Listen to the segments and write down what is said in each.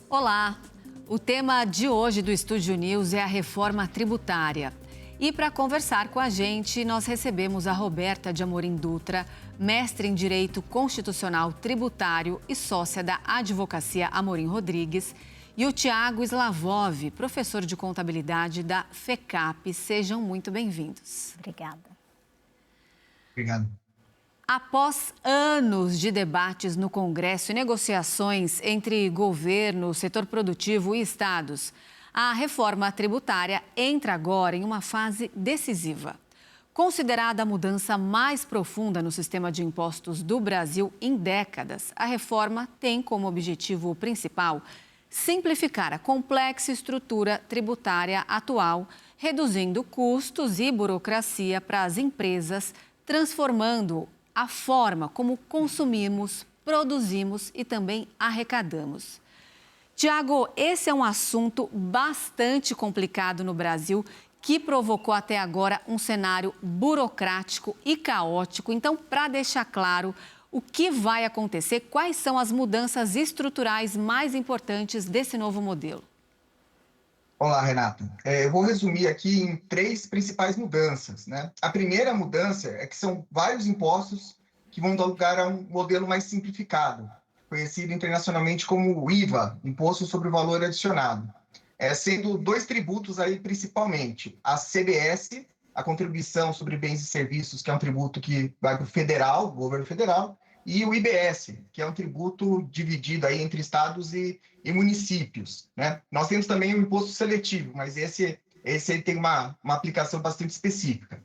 Olá! O tema de hoje do Estúdio News é a reforma tributária. E para conversar com a gente, nós recebemos a Roberta de Amorim Dutra, mestre em Direito Constitucional Tributário e sócia da Advocacia Amorim Rodrigues, e o Tiago Slavov, professor de contabilidade da FECAP. Sejam muito bem-vindos. Obrigada. Obrigado. Após anos de debates no Congresso e negociações entre governo, setor produtivo e estados, a reforma tributária entra agora em uma fase decisiva. Considerada a mudança mais profunda no sistema de impostos do Brasil em décadas, a reforma tem como objetivo principal simplificar a complexa estrutura tributária atual, reduzindo custos e burocracia para as empresas, transformando a forma como consumimos, produzimos e também arrecadamos. Tiago, esse é um assunto bastante complicado no Brasil, que provocou até agora um cenário burocrático e caótico. Então, para deixar claro o que vai acontecer, quais são as mudanças estruturais mais importantes desse novo modelo? Olá, Renata. Eu vou resumir aqui em 3 principais mudanças, né? A primeira mudança é que são vários impostos que vão dar lugar a um modelo mais simplificado, conhecido internacionalmente como o IVA, Imposto sobre o Valor Adicionado, sendo 2 tributos aí principalmente, a CBS, a Contribuição sobre Bens e Serviços, que é um tributo que vai para o federal, o governo federal, e o IBS, que é um tributo dividido aí entre estados e municípios, né? Nós temos também o imposto seletivo, mas esse aí tem uma aplicação bastante específica.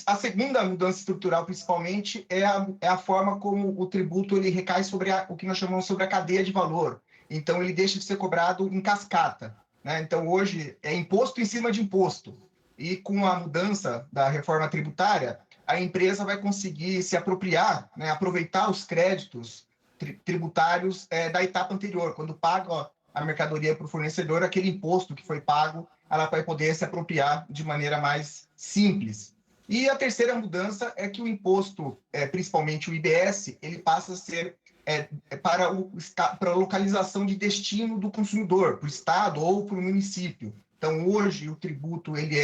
A segunda mudança estrutural, principalmente, é a forma como o tributo ele recai sobre o que nós chamamos sobre a cadeia de valor. Então, ele deixa de ser cobrado em cascata, né? Então, hoje, é imposto em cima de imposto. E com a mudança da reforma tributária, a empresa vai conseguir se apropriar, né, aproveitar os créditos tributários da etapa anterior. Quando paga a mercadoria para o fornecedor, aquele imposto que foi pago, ela vai poder se apropriar de maneira mais simples. E a terceira mudança é que o imposto, principalmente o IBS, ele passa a ser para a localização de destino do consumidor, para o estado ou para o município. Então, hoje, o tributo, ele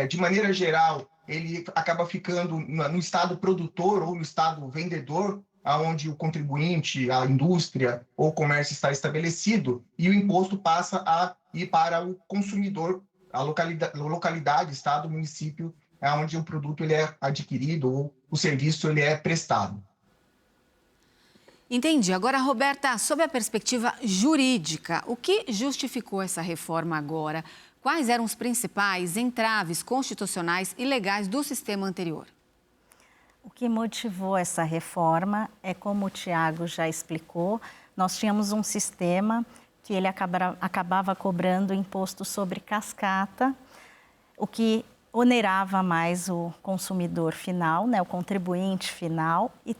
de maneira geral, ele acaba ficando no estado produtor ou no estado vendedor, onde o contribuinte, a indústria ou o comércio está estabelecido, e o imposto passa a ir para o consumidor, a localidade, estado, município, onde o produto ele é adquirido ou o serviço ele é prestado. Entendi. Agora, Roberta, sob a perspectiva jurídica, o que justificou essa reforma agora? Quais eram os principais entraves constitucionais e legais do sistema anterior? O que motivou essa reforma é, como o Tiago já explicou, nós tínhamos um sistema que ele acabava cobrando imposto sobre cascata, o que onerava mais o consumidor final, né, o contribuinte final, e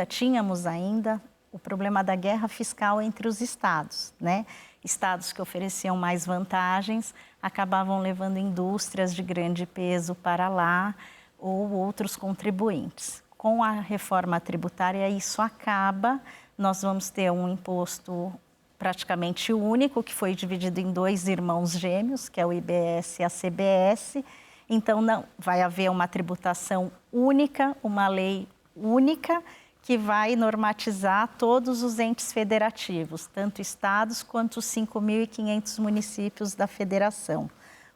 tínhamos ainda o problema da guerra fiscal entre os estados, né? Estados que ofereciam mais vantagens acabavam levando indústrias de grande peso para lá ou outros contribuintes. Com a reforma tributária, isso acaba, nós vamos ter um imposto praticamente único, que foi dividido em 2 irmãos gêmeos, que é o IBS e a CBS. Então, não vai haver uma tributação única, uma lei única, que vai normatizar todos os entes federativos, tanto estados quanto os 5.500 municípios da federação.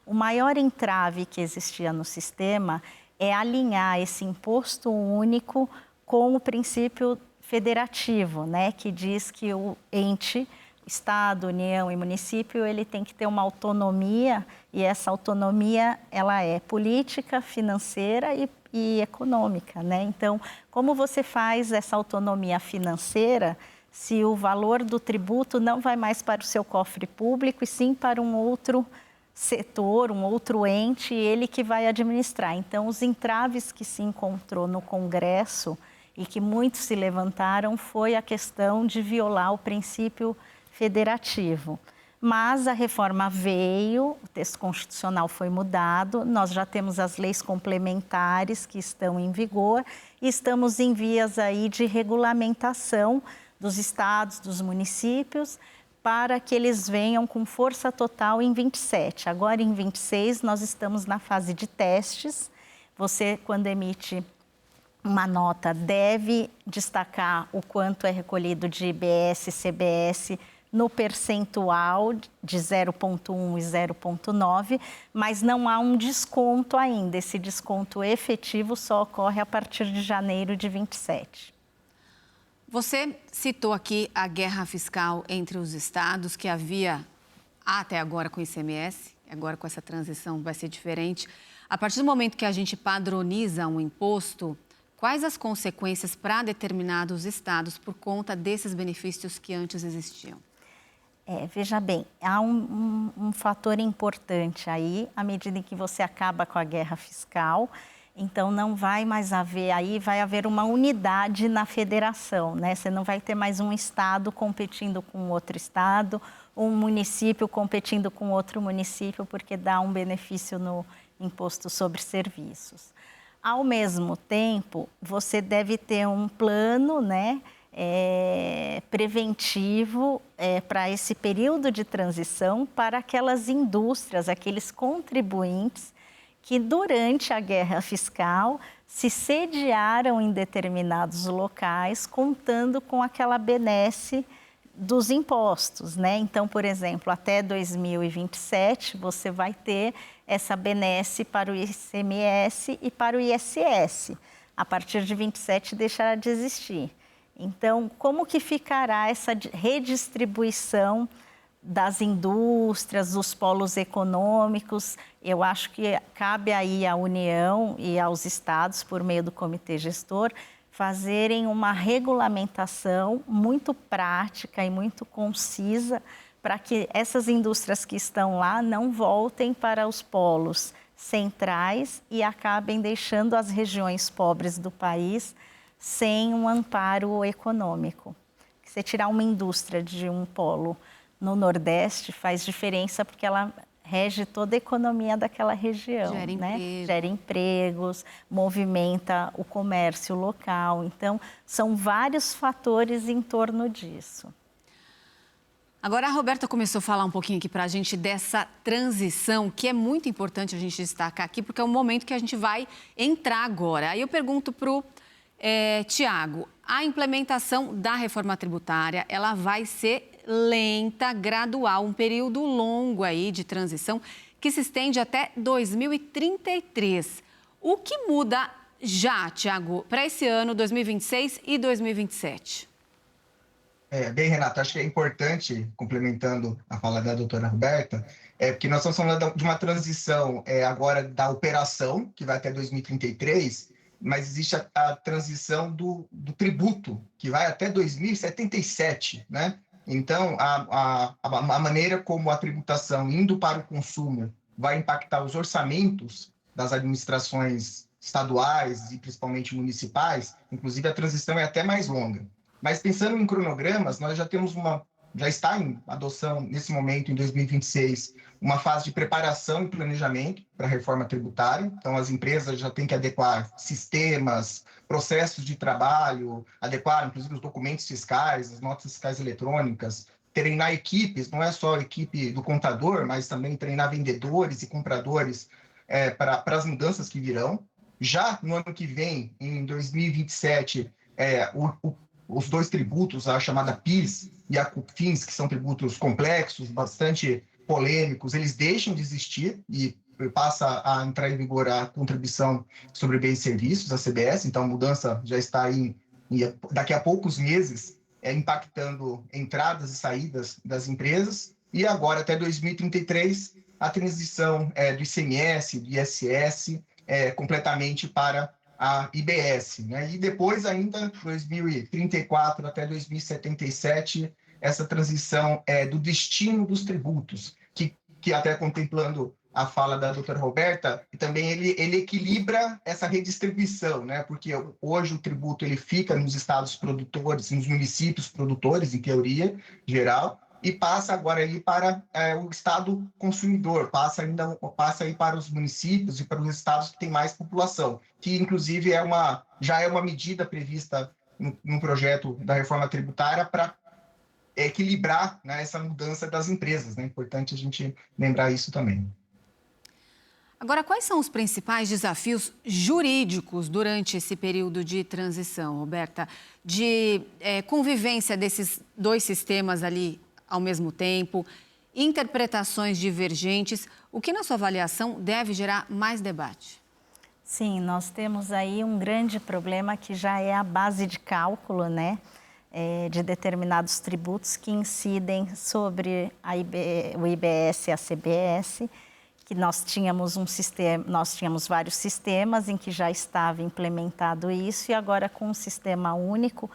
O maior entrave que existia no sistema é alinhar esse imposto único com o princípio federativo, né, que diz que o ente, Estado, União e município, ele tem que ter uma autonomia, e essa autonomia ela é política, financeira e econômica, né? Então, como você faz essa autonomia financeira se o valor do tributo não vai mais para o seu cofre público e sim para um outro setor, um outro ente, ele que vai administrar? Então, os entraves que se encontrou no Congresso e que muitos se levantaram foi a questão de violar o princípio federativo. Mas a reforma veio, o texto constitucional foi mudado, nós já temos as leis complementares que estão em vigor e estamos em vias aí de regulamentação dos estados, dos municípios, para que eles venham com força total em 27. Agora, em 26, nós estamos na fase de testes. Você, quando emite uma nota, deve destacar o quanto é recolhido de IBS, CBS, no percentual de 0,1 e 0,9, mas não há um desconto ainda. Esse desconto efetivo só ocorre a partir de janeiro de 27. Você citou aqui a guerra fiscal entre os estados, que havia até agora com o ICMS, agora com essa transição vai ser diferente. A partir do momento que a gente padroniza um imposto, quais as consequências para determinados estados por conta desses benefícios que antes existiam? Veja bem, há um fator importante aí, à medida em que você acaba com a guerra fiscal, então não vai mais haver, aí vai haver uma unidade na federação, né? Você não vai ter mais um estado competindo com outro estado, um município competindo com outro município, porque dá um benefício no imposto sobre serviços. Ao mesmo tempo, você deve ter um plano, né? Preventivo para esse período de transição para aquelas indústrias, aqueles contribuintes que durante a guerra fiscal se sediaram em determinados locais contando com aquela benesse dos impostos, né? Então, por exemplo, até 2027 você vai ter essa benesse para o ICMS e para o ISS. A partir de 27 deixará de existir. Então, como que ficará essa redistribuição das indústrias, dos polos econômicos? Eu acho que cabe aí à União e aos estados, por meio do comitê gestor, fazerem uma regulamentação muito prática e muito concisa para que essas indústrias que estão lá não voltem para os polos centrais e acabem deixando as regiões pobres do país sem um amparo econômico. Você tirar uma indústria de um polo no Nordeste faz diferença porque ela rege toda a economia daquela região, né? Gera empregos, movimenta o comércio local. Então, são vários fatores em torno disso. Agora, a Roberta começou a falar um pouquinho aqui para a gente dessa transição, que é muito importante a gente destacar aqui, porque é o momento que a gente vai entrar agora. Aí eu pergunto para o Tiago, a implementação da reforma tributária, ela vai ser lenta, gradual, um período longo aí de transição que se estende até 2033. O que muda já, Tiago, para esse ano, 2026 e 2027? Bem, Renata, acho que é importante, complementando a fala da doutora Roberta, porque nós estamos falando de uma transição agora da operação, que vai até 2033, mas existe a transição do tributo, que vai até 2077, né? Então, a maneira como a tributação indo para o consumo vai impactar os orçamentos das administrações estaduais e principalmente municipais, inclusive a transição é até mais longa. Mas pensando em cronogramas, nós já temos já está em adoção nesse momento, em 2026, uma fase de preparação e planejamento para a reforma tributária. Então, as empresas já têm que adequar sistemas, processos de trabalho, adequar, inclusive, os documentos fiscais, as notas fiscais eletrônicas, treinar equipes, não é só a equipe do contador, mas também treinar vendedores e compradores para as mudanças que virão. Já no ano que vem, em 2027, os dois tributos, a chamada PIS e a COFINS, que são tributos complexos, bastante polêmicos, eles deixam de existir e passa a entrar em vigor a contribuição sobre bens e serviços, a CBS. Então, a mudança já está aí, daqui a poucos meses, impactando entradas e saídas das empresas. E agora, até 2033, a transição do ICMS, do ISS, completamente para a IBS, né? E depois ainda, 2034 até 2077, essa transição do destino dos tributos, que até contemplando a fala da doutora Roberta, também ele equilibra essa redistribuição, né? Porque hoje o tributo ele fica nos estados produtores, nos municípios produtores, em teoria geral, e passa agora aí para o estado consumidor, passa aí para os municípios e para os estados que têm mais população, que inclusive já é uma medida prevista no projeto da reforma tributária para equilibrar, né, essa mudança das empresas, né? É importante a gente lembrar isso também. Agora, quais são os principais desafios jurídicos durante esse período de transição, Roberta? De convivência desses dois sistemas ali ao mesmo tempo, interpretações divergentes. O que, na sua avaliação, deve gerar mais debate? Sim, nós temos aí um grande problema que já é a base de cálculo, né, de determinados tributos que incidem sobre o IBS e a CBS, que nós tínhamos vários sistemas em que já estava implementado isso, e agora com um sistema único,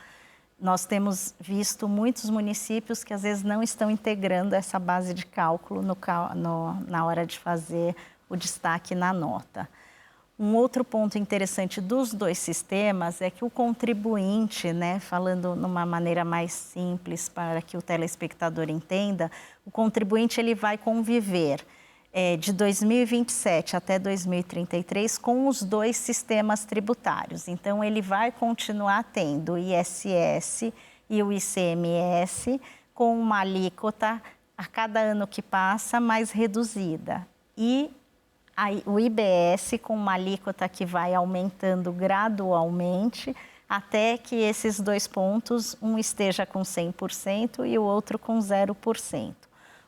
nós temos visto muitos municípios que às vezes não estão integrando essa base de cálculo na hora de fazer o destaque na nota. Um outro ponto interessante dos dois sistemas é que o contribuinte, né, falando numa maneira mais simples para que o telespectador entenda, o contribuinte ele vai conviver de 2027 até 2033 com os dois sistemas tributários. Então, ele vai continuar tendo o ISS e o ICMS com uma alíquota a cada ano que passa mais reduzida. E o IBS com uma alíquota que vai aumentando gradualmente até que esses dois pontos, um esteja com 100% e o outro com 0%.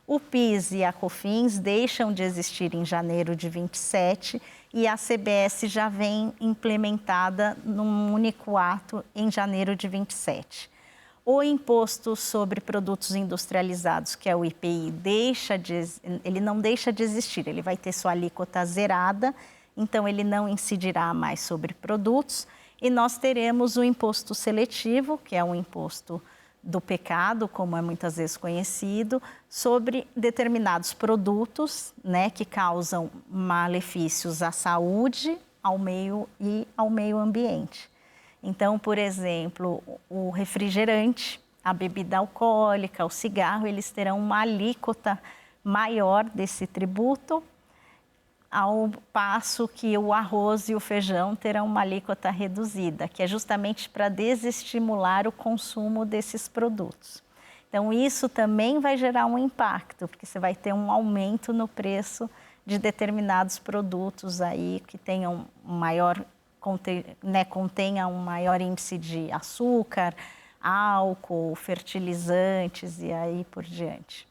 O PIS e a COFINS deixam de existir em janeiro de 27 e a CBS já vem implementada num único ato em janeiro de 27. O imposto sobre produtos industrializados, que é o IPI, ele não deixa de existir, ele vai ter sua alíquota zerada, então ele não incidirá mais sobre produtos. E nós teremos o imposto seletivo, que é um imposto do pecado, como é muitas vezes conhecido, sobre determinados produtos, né, que causam malefícios à saúde, ao meio e ao meio ambiente. Então, por exemplo, o refrigerante, a bebida alcoólica, o cigarro, eles terão uma alíquota maior desse tributo, ao passo que o arroz e o feijão terão uma alíquota reduzida, que é justamente para desestimular o consumo desses produtos. Então, isso também vai gerar um impacto, porque você vai ter um aumento no preço de determinados produtos aí que tenham contenha um maior índice de açúcar, álcool, fertilizantes e aí por diante.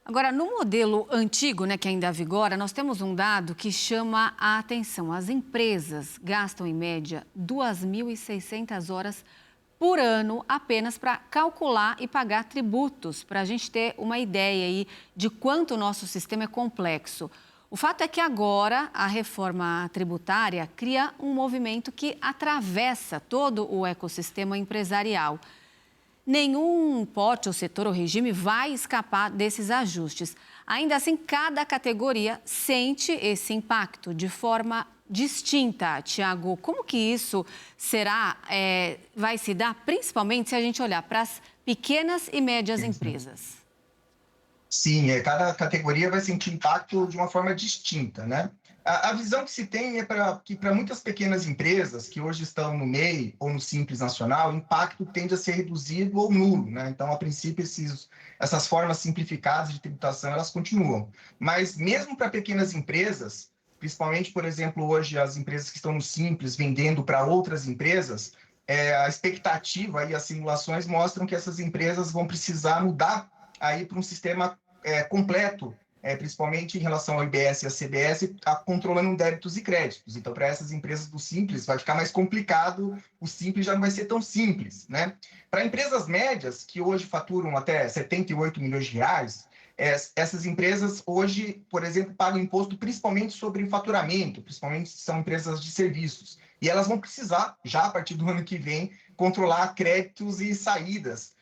Agora, no modelo antigo, né, que ainda vigora, nós temos um dado que chama a atenção. As empresas gastam, em média, 2.600 horas por ano apenas para calcular e pagar tributos, para a gente ter uma ideia aí de quanto o nosso sistema é complexo. O fato é que agora a reforma tributária cria um movimento que atravessa todo o ecossistema empresarial. Nenhum porte ou setor ou regime vai escapar desses ajustes. Ainda assim, cada categoria sente esse impacto de forma distinta. Tiago, como que isso vai se dar, principalmente se a gente olhar para as pequenas e médias empresas? Sim, cada categoria vai sentir impacto de uma forma distinta, né? A visão que se tem é que para muitas pequenas empresas que hoje estão no MEI ou no Simples Nacional, o impacto tende a ser reduzido ou nulo, né? Então, a princípio, essas formas simplificadas de tributação, elas continuam. Mas mesmo para pequenas empresas, principalmente, por exemplo, hoje as empresas que estão no Simples vendendo para outras empresas, a expectativa e as simulações mostram que essas empresas vão precisar mudar aí para um sistema completo, principalmente em relação ao IBS e à CBS, controlando débitos e créditos. Então, para essas empresas do Simples, vai ficar mais complicado, o Simples já não vai ser tão simples, né? Para empresas médias, que hoje faturam até 78 milhões de reais, essas empresas hoje, por exemplo, pagam imposto principalmente sobre faturamento, principalmente se são empresas de serviços. E elas vão precisar, já a partir do ano que vem, controlar créditos e saídas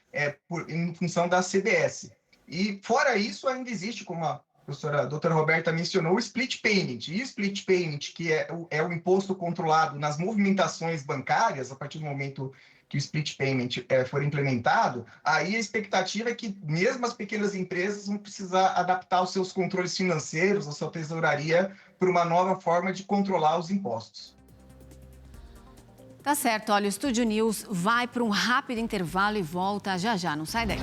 em função da CBS. E, fora isso, ainda existe, como a doutora Roberta mencionou, o split payment. E o split payment, que é o imposto controlado nas movimentações bancárias, a partir do momento que o split payment for implementado, aí a expectativa é que mesmo as pequenas empresas vão precisar adaptar os seus controles financeiros, a sua tesouraria, para uma nova forma de controlar os impostos. Tá certo, olha, o Estúdio News vai para um rápido intervalo e volta já já, não sai daí.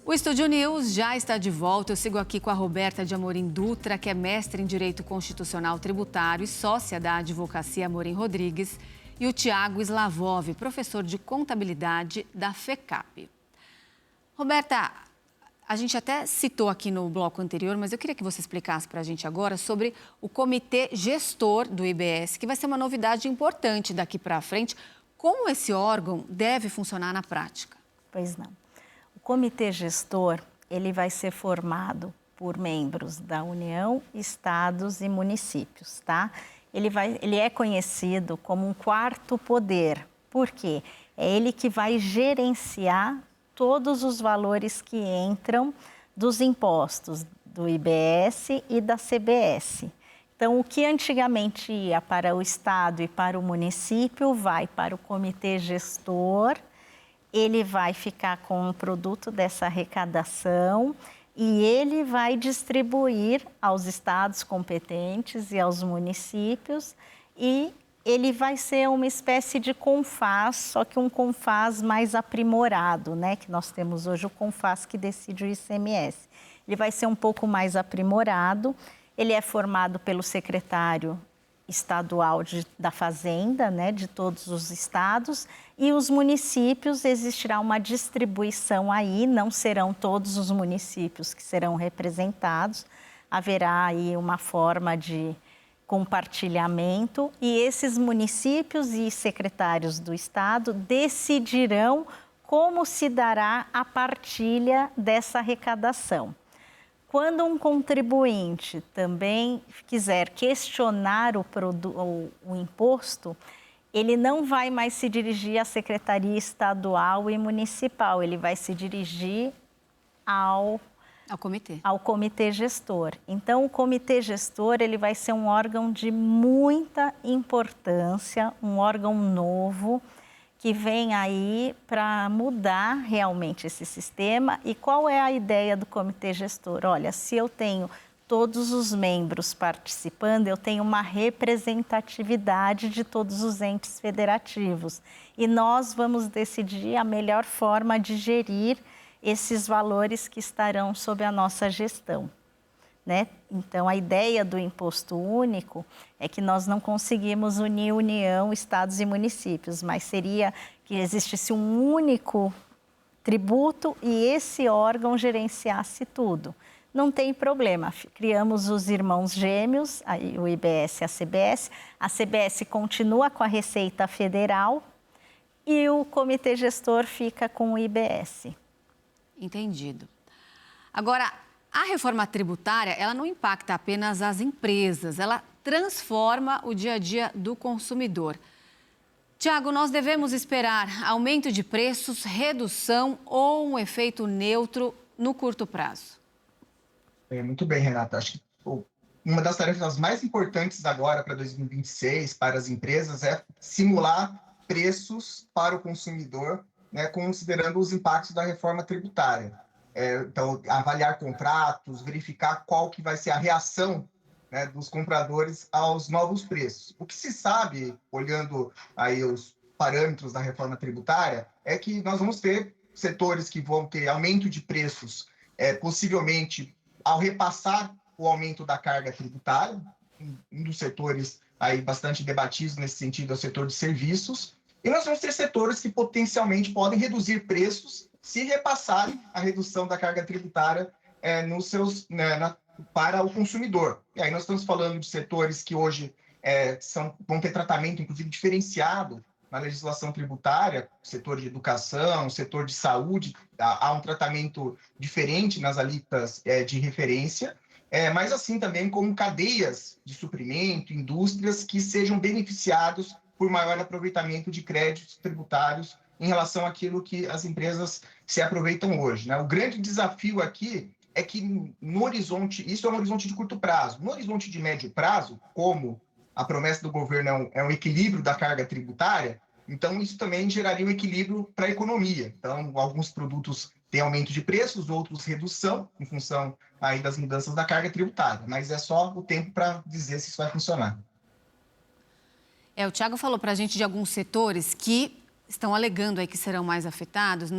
O Estúdio News já está de volta. Eu sigo aqui com a Roberta de Amorim Dutra, que é mestre em Direito Constitucional Tributário e sócia da Advocacia Amorim Rodrigues, e o Tiago Slavov, professor de Contabilidade da FECAP. Roberta, a gente até citou aqui no bloco anterior, mas eu queria que você explicasse para a gente agora sobre o Comitê Gestor do IBS, que vai ser uma novidade importante daqui para frente. Como esse órgão deve funcionar na prática? Pois não. O Comitê Gestor, ele vai ser formado por membros da União, estados e municípios, tá? Ele é conhecido como um quarto poder. Por quê? É ele que vai gerenciar todos os valores que entram dos impostos do IBS e da CBS. Então, o que antigamente ia para o estado e para o município vai para o comitê gestor. Ele vai ficar com o produto dessa arrecadação e ele vai distribuir aos estados competentes e aos municípios, e ele vai ser uma espécie de CONFAS, só que um CONFAS mais aprimorado, né? Que nós temos hoje o CONFAS que decide o ICMS. Ele vai ser um pouco mais aprimorado, ele é formado pelo secretário estadual da Fazenda, né, de todos os estados, e os municípios, existirá uma distribuição aí, não serão todos os municípios que serão representados, haverá aí uma forma de compartilhamento e esses municípios e secretários do estado decidirão como se dará a partilha dessa arrecadação. Quando um contribuinte também quiser questionar o imposto, ele não vai mais se dirigir à Secretaria Estadual e Municipal, ele vai se dirigir ao comitê gestor. Então, o comitê gestor ele vai ser um órgão de muita importância, um órgão novo, que vem aí para mudar realmente esse sistema. E qual é a ideia do comitê gestor? Olha, se eu tenho todos os membros participando, eu tenho uma representatividade de todos os entes federativos. E nós vamos decidir a melhor forma de gerir esses valores que estarão sob a nossa gestão, né? Então, a ideia do imposto único é que nós não conseguimos unir União, estados e municípios, mas seria que existisse um único tributo e esse órgão gerenciasse tudo. Não tem problema, criamos os irmãos gêmeos, o IBS e a CBS continua com a Receita Federal e o comitê gestor fica com o IBS. Entendido. Agora, a reforma tributária, ela não impacta apenas as empresas, ela transforma o dia a dia do consumidor. Tiago, nós devemos esperar aumento de preços, redução ou um efeito neutro no curto prazo? Muito bem, Renata. Acho que uma das tarefas mais importantes agora para 2026 para as empresas é simular preços para o consumidor, né, considerando os impactos da reforma tributária. Então, avaliar contratos, verificar qual que vai ser a reação, né, dos compradores aos novos preços. O que se sabe, olhando aí os parâmetros da reforma tributária, é que nós vamos ter setores que vão ter aumento de preços, possivelmente ao repassar o aumento da carga tributária. Um dos setores aí bastante debatidos nesse sentido é o setor de serviços. E nós vamos ter setores que potencialmente podem reduzir preços se repassarem a redução da carga tributária para o consumidor. E aí nós estamos falando de setores que hoje vão ter tratamento, inclusive, diferenciado na legislação tributária, setor de educação, setor de saúde, há um tratamento diferente nas alíquotas de referência, mas assim também como cadeias de suprimento, indústrias que sejam beneficiados por maior aproveitamento de créditos tributários em relação àquilo que as empresas se aproveitam hoje, né? O grande desafio aqui é que no horizonte, isso é um horizonte de curto prazo, no horizonte de médio prazo, como a promessa do governo é um equilíbrio da carga tributária, Então, isso também geraria um equilíbrio para a economia. Então, alguns produtos têm aumento de preços, outros redução, em função aí das mudanças da carga tributária. Mas é só o tempo para dizer se isso vai funcionar. O Thiago falou para a gente de alguns setores que estão alegando aí que serão mais afetados.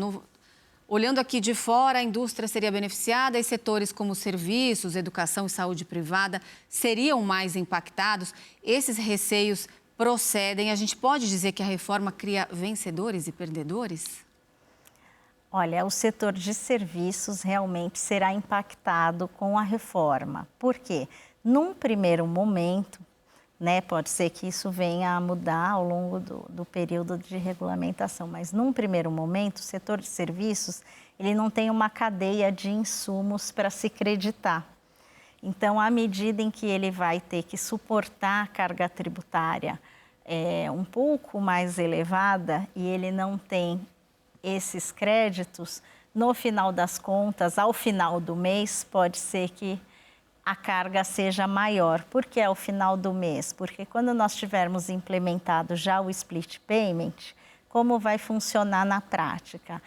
Olhando aqui de fora, a indústria seria beneficiada e setores como serviços, educação e saúde privada seriam mais impactados. Esses receios procedem. A gente pode dizer que a reforma cria vencedores e perdedores? Olha, o setor de serviços realmente será impactado com a reforma. Por quê? Num primeiro momento, pode ser que isso venha a mudar ao longo do período de regulamentação, mas num primeiro momento, o setor de serviços, ele não tem uma cadeia de insumos para se creditar. Então, à medida em que ele vai ter que suportar a carga tributária um pouco mais elevada e ele não tem esses créditos, no final das contas, ao final do mês, pode ser que a carga seja maior. Por que ao final do mês? Porque quando nós tivermos implementado já o split payment, como vai funcionar na prática?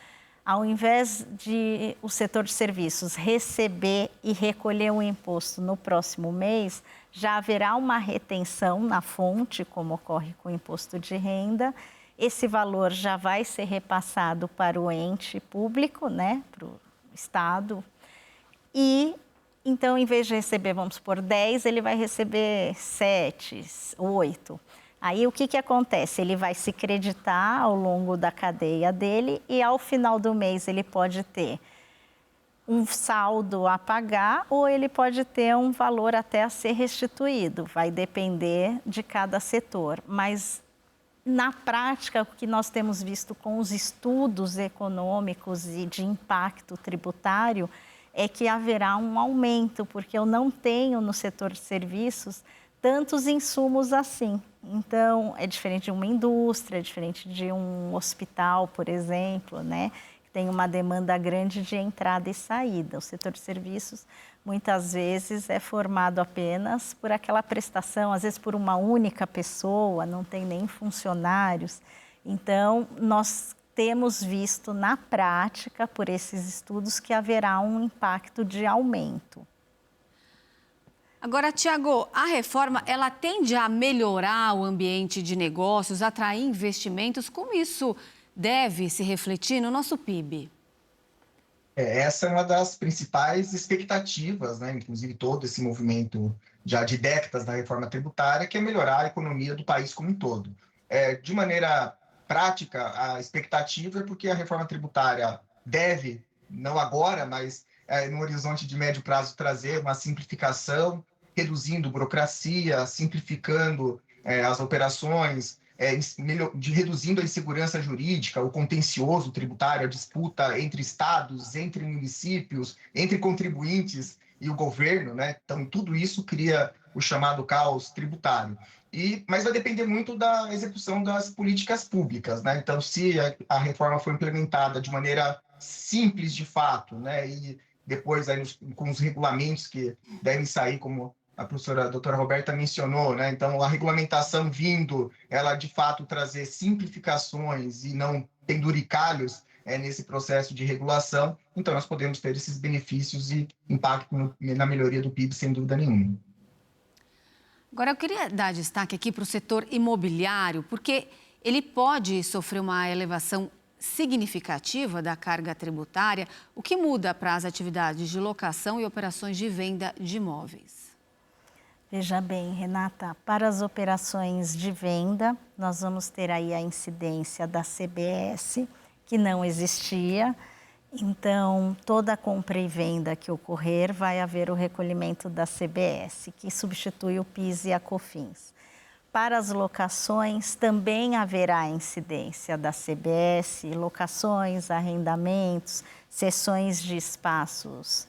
Ao invés de o setor de serviços receber e recolher o imposto no próximo mês, já haverá uma retenção na fonte, como ocorre com o imposto de renda. Esse valor já vai ser repassado para o ente público, para o Estado. E então, em vez de receber, vamos supor, 10, ele vai receber 7, 8. Aí, o que acontece? Ele vai se creditar ao longo da cadeia dele e, ao final do mês, ele pode ter um saldo a pagar ou ele pode ter um valor até a ser restituído. Vai depender de cada setor. Mas, na prática, o que nós temos visto com os estudos econômicos e de impacto tributário é que haverá um aumento, porque eu não tenho no setor de serviços tantos insumos assim. Então, é diferente de uma indústria, é diferente de um hospital, por exemplo, que tem uma demanda grande de entrada e saída. O setor de serviços, muitas vezes, é formado apenas por aquela prestação, às vezes por uma única pessoa, não tem nem funcionários. Então, nós temos visto na prática, por esses estudos, que haverá um impacto de aumento. Agora, Thiago, a reforma, ela tende a melhorar o ambiente de negócios, atrair investimentos. Como isso deve se refletir no nosso PIB? Essa é uma das principais expectativas, inclusive todo esse movimento já de décadas da reforma tributária, que é melhorar a economia do país como um todo. De maneira prática, a expectativa é porque a reforma tributária deve, não agora, mas no horizonte de médio prazo, trazer uma simplificação, reduzindo burocracia, simplificando as operações, reduzindo a insegurança jurídica, o contencioso tributário, a disputa entre estados, entre municípios, entre contribuintes e o governo, Então, tudo isso cria o chamado caos tributário. Mas vai depender muito da execução das políticas públicas, Então, se a reforma for implementada de maneira simples de fato, e depois aí com os regulamentos que devem sair, como a professora doutora Roberta mencionou, Então, a regulamentação vindo, ela de fato trazer simplificações e não penduricalhos nesse processo de regulação, então nós podemos ter esses benefícios e impacto na melhoria do PIB, sem dúvida nenhuma. Agora, eu queria dar destaque aqui para o setor imobiliário, porque ele pode sofrer uma elevação significativa da carga tributária, o que muda para as atividades de locação e operações de venda de imóveis. Veja bem, Renata, para as operações de venda, nós vamos ter aí a incidência da CBS, que não existia. Então, toda compra e venda que ocorrer, vai haver o recolhimento da CBS, que substitui o PIS e a COFINS. Para as locações, também haverá incidência da CBS, locações, arrendamentos, cessões de espaços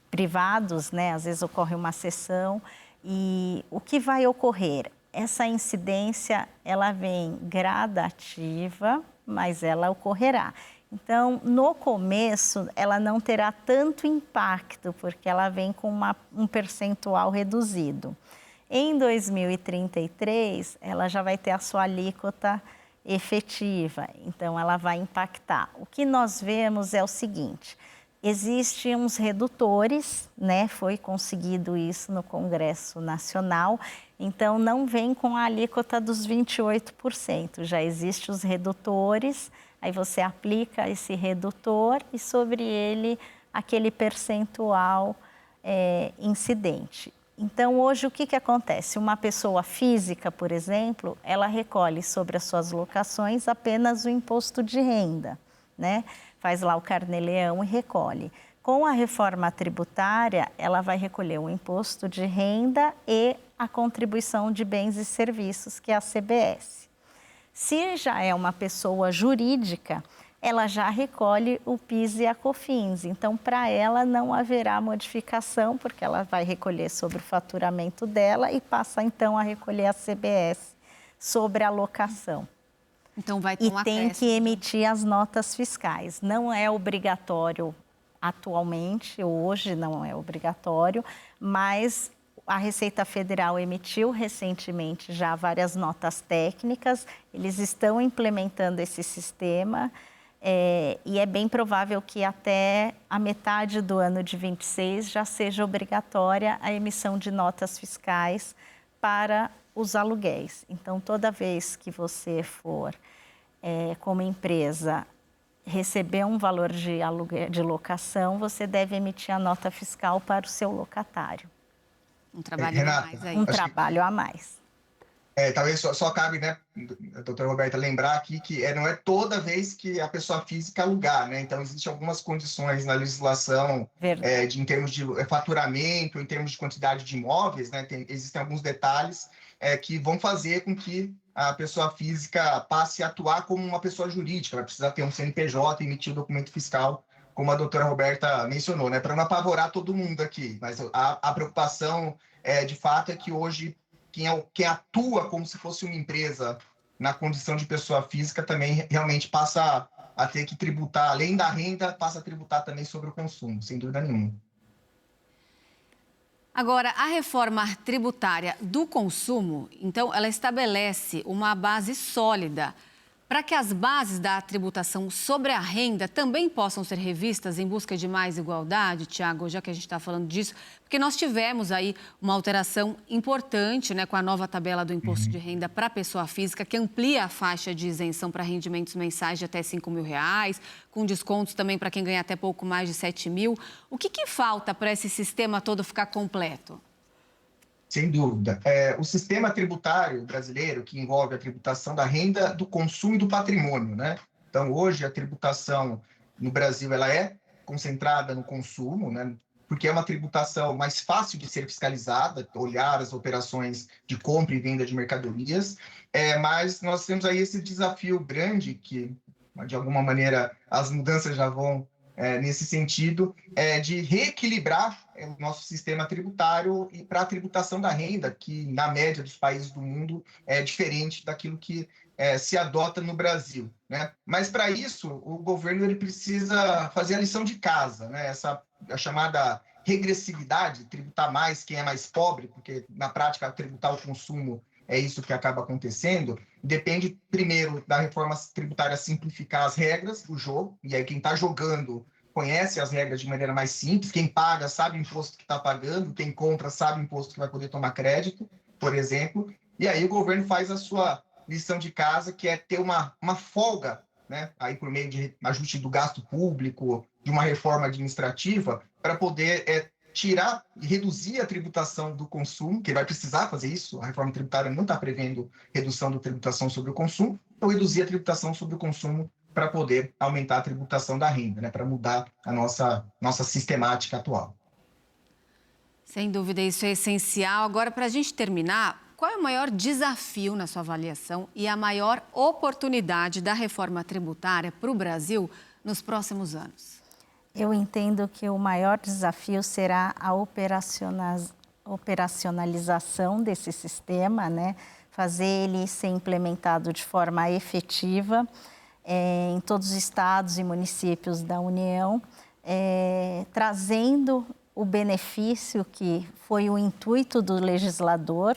privados, Às vezes ocorre uma cessão. E o que vai ocorrer? Essa incidência, ela vem gradativa, mas ela ocorrerá. Então, no começo, ela não terá tanto impacto, porque ela vem com um percentual reduzido. Em 2033, ela já vai ter a sua alíquota efetiva, então ela vai impactar. O que nós vemos é o seguinte: existem uns redutores, né? Foi conseguido isso no Congresso Nacional, então não vem com a alíquota dos 28%, já existem os redutores, aí você aplica esse redutor e sobre ele aquele percentual incidente. Então, hoje, o que acontece? Uma pessoa física, por exemplo, ela recolhe sobre as suas locações apenas o imposto de renda, né? Faz lá o carnê-leão e recolhe. Com a reforma tributária, ela vai recolher o imposto de renda e a contribuição de bens e serviços, que é a CBS. Se já é uma pessoa jurídica, ela já recolhe o PIS e a COFINS. Então, para ela não haverá modificação, porque ela vai recolher sobre o faturamento dela e passa, então, a recolher a CBS sobre a locação. Então, vai ter um acréscimo. E tem que emitir as notas fiscais. Não é obrigatório atualmente, hoje não é obrigatório, mas a Receita Federal emitiu recentemente já várias notas técnicas, eles estão implementando esse sistema. E é bem provável que até a metade do ano de 26 já seja obrigatória a emissão de notas fiscais para os aluguéis. Então, toda vez que você for, como empresa, receber um valor de aluguel, de locação, você deve emitir a nota fiscal para o seu locatário. Um trabalho Renata, a mais aí. Um trabalho a mais. Talvez só cabe, né, doutora Roberta, lembrar aqui que não é toda vez que a pessoa física alugar, né? Então, existem algumas condições na legislação em termos de faturamento, em termos de quantidade de imóveis, né? Existem alguns detalhes que vão fazer com que a pessoa física passe a atuar como uma pessoa jurídica, vai precisar ter um CNPJ, emitir o documento fiscal, como a doutora Roberta mencionou, né? Para não apavorar todo mundo aqui, mas a preocupação, de fato, é que hoje quem atua como se fosse uma empresa na condição de pessoa física também realmente passa a ter que tributar, além da renda, passa a tributar também sobre o consumo, sem dúvida nenhuma. Agora, a reforma tributária do consumo, então, ela estabelece uma base sólida para que as bases da tributação sobre a renda também possam ser revistas em busca de mais igualdade, Tiago, já que a gente está falando disso, porque nós tivemos aí uma alteração importante, né, com a nova tabela do imposto de renda para a pessoa física, que amplia a faixa de isenção para rendimentos mensais de até R$5.000, com descontos também para quem ganha até pouco mais de 7 mil. O que falta para esse sistema todo ficar completo? Sem dúvida. O sistema tributário brasileiro, que envolve a tributação da renda, do consumo e do patrimônio, né? Então, hoje, a tributação no Brasil ela é concentrada no consumo, né? Porque é uma tributação mais fácil de ser fiscalizada, olhar as operações de compra e venda de mercadorias, mas nós temos aí esse desafio grande que, de alguma maneira, as mudanças já vão nesse sentido, de reequilibrar o nosso sistema tributário e para a tributação da renda, que na média dos países do mundo é diferente daquilo que se adota no Brasil, né? Mas para isso o governo ele precisa fazer a lição de casa, né? A chamada regressividade, tributar mais quem é mais pobre, porque na prática tributar o consumo é isso que acaba acontecendo, depende, primeiro, da reforma tributária simplificar as regras do jogo, e aí quem está jogando conhece as regras de maneira mais simples, quem paga sabe o imposto que está pagando, quem compra sabe o imposto que vai poder tomar crédito, por exemplo, e aí o governo faz a sua lição de casa, que é ter uma folga, né, aí por meio de ajuste do gasto público, de uma reforma administrativa, para poder tirar e reduzir a tributação do consumo, que ele vai precisar fazer isso, a reforma tributária não está prevendo redução da tributação sobre o consumo, então reduzir a tributação sobre o consumo para poder aumentar a tributação da renda, né, para mudar a nossa sistemática atual. Sem dúvida, isso é essencial. Agora, para a gente terminar, qual é o maior desafio na sua avaliação e a maior oportunidade da reforma tributária para o Brasil nos próximos anos? Eu entendo que o maior desafio será a operacionalização desse sistema, né? Fazer ele ser implementado de forma efetiva em todos os estados e municípios da União, trazendo o benefício que foi o intuito do legislador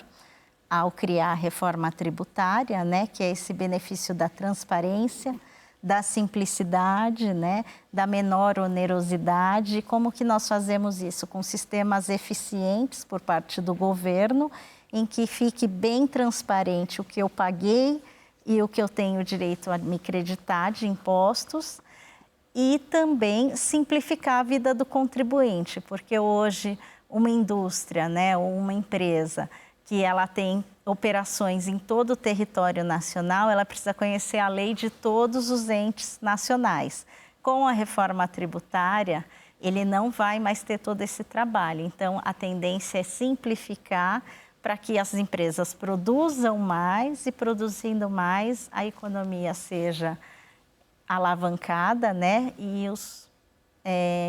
ao criar a reforma tributária, né, que é esse benefício da transparência, da simplicidade, né, da menor onerosidade. E como que nós fazemos isso? Com sistemas eficientes por parte do governo, em que fique bem transparente o que eu paguei e o que eu tenho direito a me creditar de impostos, e também simplificar a vida do contribuinte, porque hoje uma indústria, né, ou uma empresa que ela tem operações em todo o território nacional, ela precisa conhecer a lei de todos os entes nacionais. Com a reforma tributária, ele não vai mais ter todo esse trabalho. Então, a tendência é simplificar para que as empresas produzam mais e, produzindo mais, a economia seja alavancada, né? E os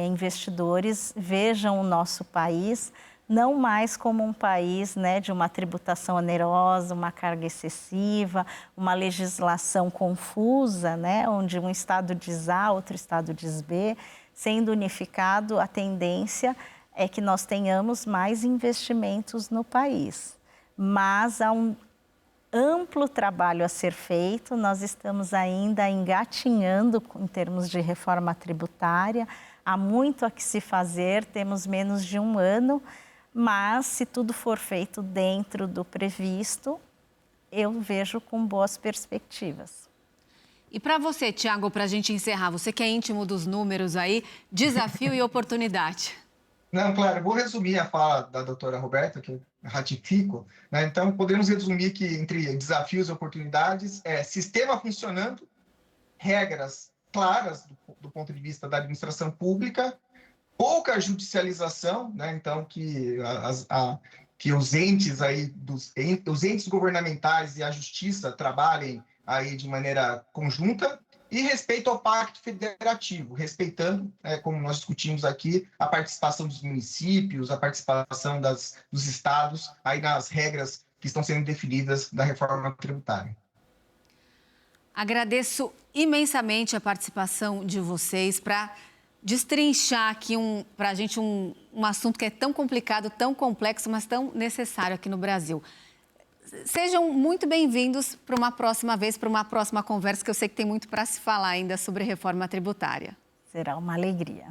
investidores vejam o nosso país não mais como um país, né, de uma tributação onerosa, uma carga excessiva, uma legislação confusa, né, onde um estado diz A, outro estado diz B. Sendo unificado, a tendência é que nós tenhamos mais investimentos no país. Mas há um amplo trabalho a ser feito, nós estamos ainda engatinhando em termos de reforma tributária, há muito a que se fazer, temos menos de um ano, mas se tudo for feito dentro do previsto, eu vejo com boas perspectivas. E para você, Tiago, para a gente encerrar, você que é íntimo dos números aí, desafio e oportunidade. Não, claro, eu vou resumir a fala da doutora Roberta, que eu ratifico, né? Então, podemos resumir que entre desafios e oportunidades é sistema funcionando, regras claras do ponto de vista da administração pública, pouca judicialização, né? Então, que os entes aí, os entes governamentais e a justiça trabalhem aí de maneira conjunta, e respeito ao Pacto Federativo, respeitando, como nós discutimos aqui, a participação dos municípios, a participação dos estados aí nas regras que estão sendo definidas da reforma tributária. Agradeço imensamente a participação de vocês para destrinchar aqui para a gente um assunto que é tão complicado, tão complexo, mas tão necessário aqui no Brasil. Sejam muito bem-vindos para uma próxima vez, para uma próxima conversa, que eu sei que tem muito para se falar ainda sobre reforma tributária. Será uma alegria.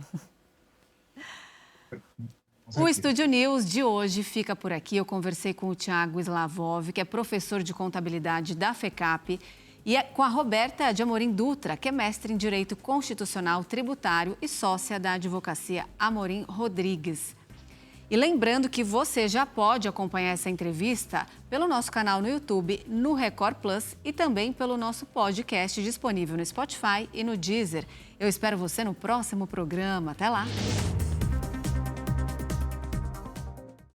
O Estúdio News de hoje fica por aqui. Eu conversei com o Tiago Slavov, que é professor de contabilidade da FECAP, e com a Roberta de Amorim Dutra, que é mestre em Direito Constitucional Tributário e sócia da Advocacia Amorim Rodrigues. E lembrando que você já pode acompanhar essa entrevista pelo nosso canal no YouTube, no Record Plus, e também pelo nosso podcast disponível no Spotify e no Deezer. Eu espero você no próximo programa. Até lá!